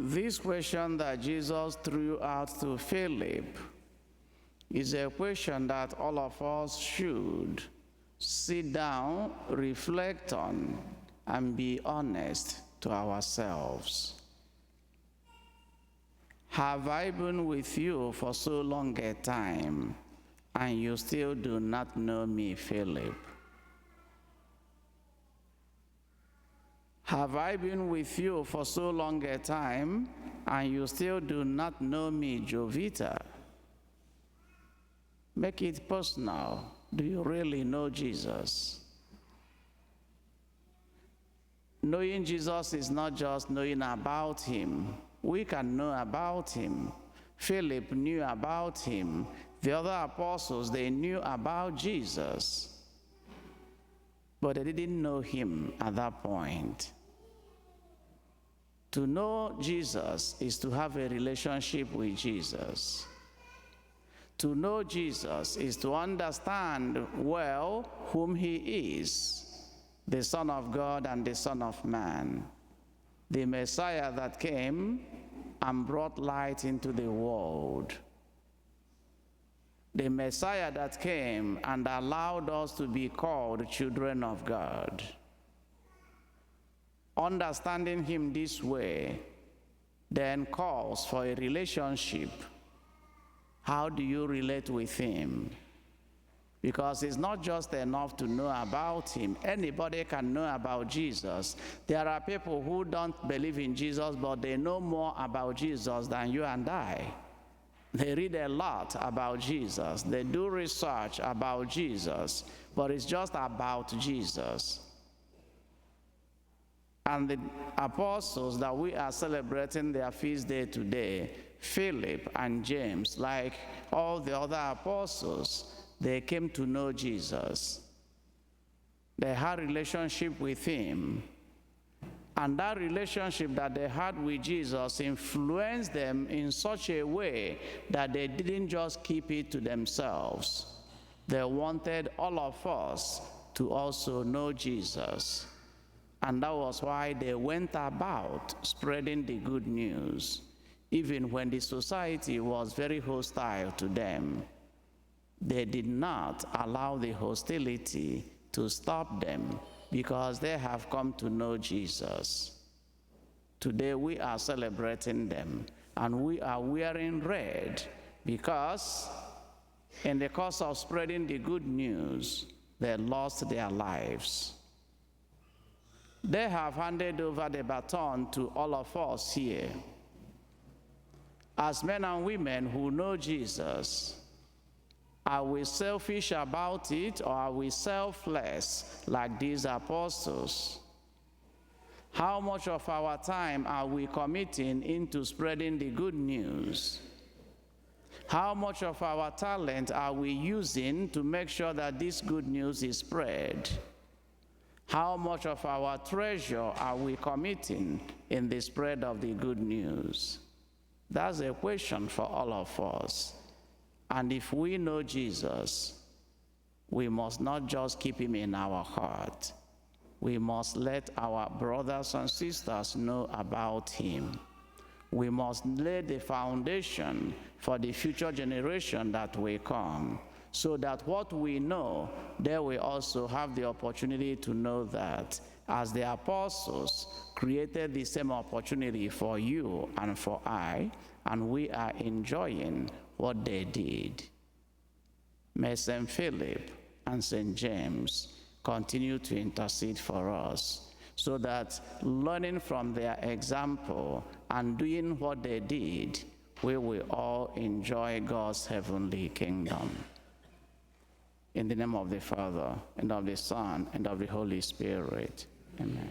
This question that Jesus threw out to Philip is a question that all of us should sit down, reflect on, and be honest to ourselves. Have I been with you for so long a time, and you still do not know me, Philip? Have I been with you for so long a time, and you still do not know me, Jovita? Make it personal. Do you really know Jesus? Knowing Jesus is not just knowing about him. We can know about him. Philip knew about him. The other apostles, they knew about Jesus. But they didn't know him at that point. To know Jesus is to have a relationship with Jesus. To know Jesus is to understand well whom he is, the Son of God and the Son of Man, the Messiah that came and brought light into the world, the Messiah that came and allowed us to be called children of God. Understanding him this way then calls for a relationship. How do you relate with him? Because it's not just enough to know about him. Anybody can know about Jesus. There are people who don't believe in Jesus, but they know more about Jesus than you and I. They read a lot about Jesus. They do research about Jesus, but it's just about Jesus. And the apostles that we are celebrating their feast day today, Philip and James, like all the other apostles, they came to know Jesus. They had a relationship with him. And that relationship that they had with Jesus influenced them in such a way that they didn't just keep it to themselves. They wanted all of us to also know Jesus. And that was why they went about spreading the good news, even when the society was very hostile to them. They did not allow the hostility to stop them because they have come to know Jesus. Today we are celebrating them, and we are wearing red because in the course of spreading the good news, they lost their lives. They have handed over the baton to all of us here. As men and women who know Jesus, are we selfish about it, or are we selfless like these apostles? How much of our time are we committing into spreading the good news? How much of our talent are we using to make sure that this good news is spread? How much of our treasure are we committing in the spread of the good news? That's a question for all of us. And if we know Jesus, we must not just keep him in our heart. We must let our brothers and sisters know about him. We must lay the foundation for the future generation that will come, so that what we know, they will also have the opportunity to know that, as the apostles created the same opportunity for you and for I, and we are enjoying what they did. May St. Philip and St. James continue to intercede for us, so that learning from their example and doing what they did, we will all enjoy God's heavenly kingdom. In the name of the Father, and of the Son, and of the Holy Spirit. Amen.